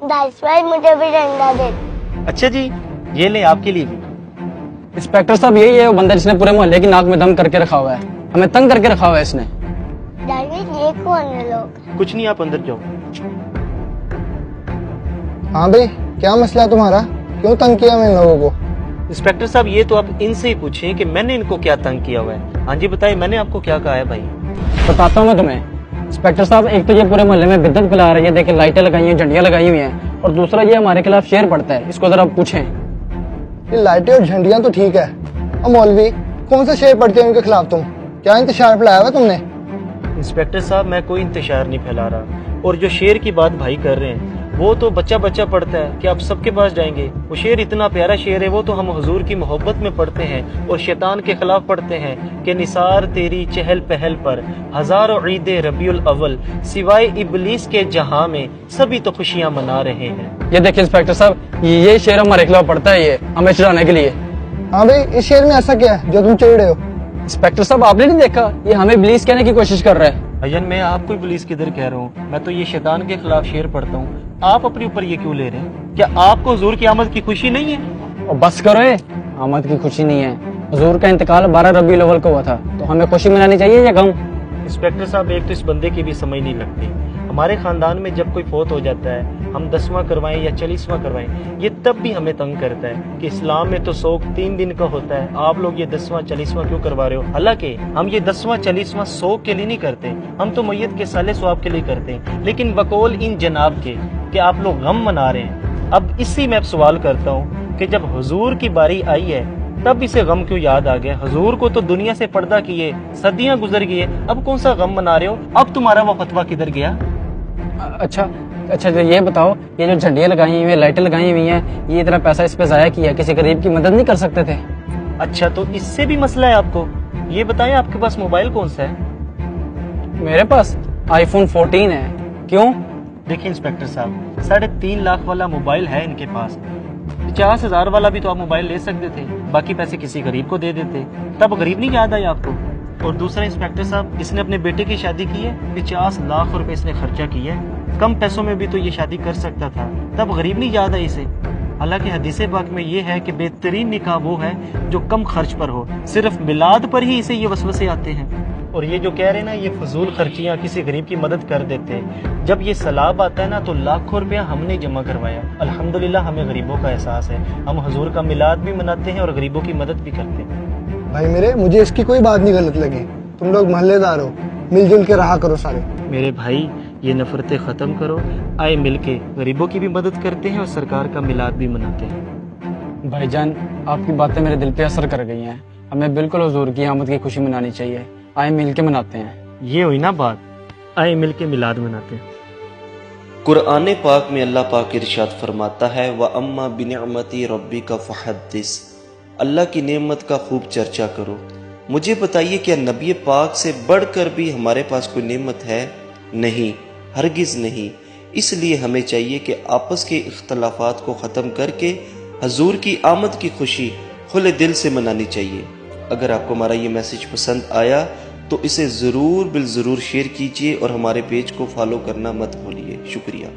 Dice भाई मुझे भी डंडा दे। अच्छा जी, ये ले आपके लिए भी। इंस्पेक्टर साहब यही है वो बंदा जिसने पूरे मोहल्ले की नाक में दम करके रखा हुआ है, हमें तंग करके रखा हुआ है इसने। डैडी ये कौन है लोग? कुछ नहीं, आप अंदर जाओ। हाँ भाई, क्या मसला है तुम्हारा? क्यों तंग किया मैं इन लोगों को? इंस्पेक्टर साहब ये तो आप इनसे ही पूछें कि मैंने इनको क्या तंग किया हुआ है। हाँ जी बताइए, मैंने आपको क्या कहा है भाई? बताता हूँ मैं तुम्हें। इंस्पेक्टर साहब, एक तो ये पूरे मोहल्ले में बिद्दत फैला रही है, देखिए लाइटें लगाई हैं, झंडियां लगाई हुई हैं, और दूसरा ये हमारे खिलाफ शेर पड़ता है, इसको जरा पूछें। ये लाइटें और झंडियां तो ठीक है, और मौलवी कौन सा शेर पढ़ते हैं उनके खिलाफ? तुम क्या इंतशार फैलाया हुआ तुमने? इंस्पेक्टर साहब मैं कोई इंतशार नहीं फैला रहा, और जो शेर की बात भाई कर रहे हैं वो तो बच्चा बच्चा पढ़ता है कि आप सबके पास जाएंगे। वो शेर इतना प्यारा शेर है, वो तो हम हुजूर की मोहब्बत में पढ़ते हैं और शैतान के खिलाफ पढ़ते हैं कि निसार तेरी चहल पहल पर हजारों ईदे रबीउल अव्वल, सिवाय इबलीस के जहां में सभी तो खुशियां मना रहे हैं। ये देखिए इंस्पेक्टर साहब, ये शेर हमारे खिलाफ पड़ता है, ये हमें चिढ़ाने के लिए। हाँ भाई, इस शेर में ऐसा क्या है जो तुम चिढ़ रहे हो? इंस्पेक्टर साहब आपने नहीं देखा, ये हमें इब्लीस कहने की कोशिश कर रहा है। भैया मैं आपको पुलिस किधर कह रहा हूँ, मैं तो ये शैतान के खिलाफ शेर पढ़ता हूँ। आप अपने ऊपर ये क्यों ले रहे हैं? क्या आपको हुजूर की आमद की खुशी नहीं है? और बस करो, आमद की खुशी नहीं है। हुजूर का इंतकाल 12 रबीउल अव्वल को हुआ था, तो हमें खुशी मनानी चाहिए या गम? इंस्पेक्टर साहब एक तो इस बंदे की भी समझ नहीं लगती। हमारे खानदान में जब कोई फोत हो जाता है, हम 10वां करवाएं या 40वां करवाएं, ये तब भी हमें तंग करता है कि इस्लाम में तो सोग 3 दिन का होता है, आप लोग ये 10वां 40वां क्यों करवा रहे हो? हालांकि हम ये 10वां 40वां सोग के लिए नहीं करते, हम तो मैयत के साले स्वाब के लिए करते हैं, लेकिन बकौल इन जनाब के कि आप लोग गम मना रहे हैं। अब इसी में सवाल करता हूँ कि जब हुजूर की बारी आई है तब इसे गम क्यों याद आ गया? हुजूर को तो दुनिया से पर्दा किए सदियां गुजर गई है, अब कौन सा गम मना रहे हो? अब तुम्हारा वो फतवा किधर गया? अच्छा तो ये बताओ, ये जो झंडियां लगाई हुई है, लाइटें लगाई हुई हैं, ये इतना पैसा इस पे जाया किया, किसी गरीब की मदद नहीं कर सकते थे? अच्छा तो इससे भी मसला है आपको? ये बताएं आपके पास मोबाइल कौन सा है? मेरे पास आईफोन 14 है। क्यों? देखिए इंस्पेक्टर साहब, 3.5 लाख वाला मोबाइल है इनके पास, 50,000 वाला भी तो आप मोबाइल ले सकते थे, बाकी पैसे किसी गरीब को दे देते, तब गरीब नहीं याद आया आपको? और दूसरा इंस्पेक्टर साहब, इसने अपने बेटे की शादी की है, 50 लाख रुपए इसने खर्चा किया है, कम पैसों में भी तो ये शादी कर सकता था, तब गरीब नहीं याद आई इसे? हालांकि हदीसे पाक में ये है कि बेहतरीन निकाह वो है जो कम खर्च पर हो, सिर्फ मिलाद पर ही इसे ये वसवसे आते हैं। और ये जो कह रहे हैं ना, ये फजूल खर्चियाँ किसी गरीब की मदद कर देते हैं, जब ये सलाब आता है ना तो लाखों रुपया हमने जमा करवाया। अल्हम्दुलिल्लाह हमें गरीबों का एहसास है, हम हुजूर का मिलाद भी मनाते हैं और गरीबों की मदद भी करते हैं। भाई मेरे, मुझे इसकी कोई बात नहीं गलत लगी। तुम लोग मोहल्लेदार हो, मिलजुल के रहा करो सारे। मेरे भाई ये नफरतें ख़त्म करो, आए मिलके गरीबों की भी मदद करते हैं और सरकार का मिलाद भी मनाते हैं। भाईजान, आपकी बातें मेरे दिल पे असर कर गई हैं, हमें बिल्कुल हुजूर की आमद की खुशी मनानी चाहिए, आए मिल के मनाते हैं। ये हुई ना बात, आए मिलके मिलाद मनाते हैं। कुरान पाक में अल्लाह पाक इरशाद फरमाता है, व अम्मा बिनिअमती रब्बिका फहद्दिस, अल्लाह की नेमत का खूब चर्चा करो। मुझे बताइए, क्या नबी पाक से बढ़कर भी हमारे पास कोई नेमत है? नहीं, हरगिज़ नहीं। इसलिए हमें चाहिए कि आपस के इख्तलाफात को ख़त्म करके हजूर की आमद की खुशी खुले दिल से मनानी चाहिए। अगर आपको हमारा ये मैसेज पसंद आया तो इसे ज़रूर बिल ज़रूर शेयर कीजिए और हमारे पेज को फॉलो करना मत भूलिए। शुक्रिया।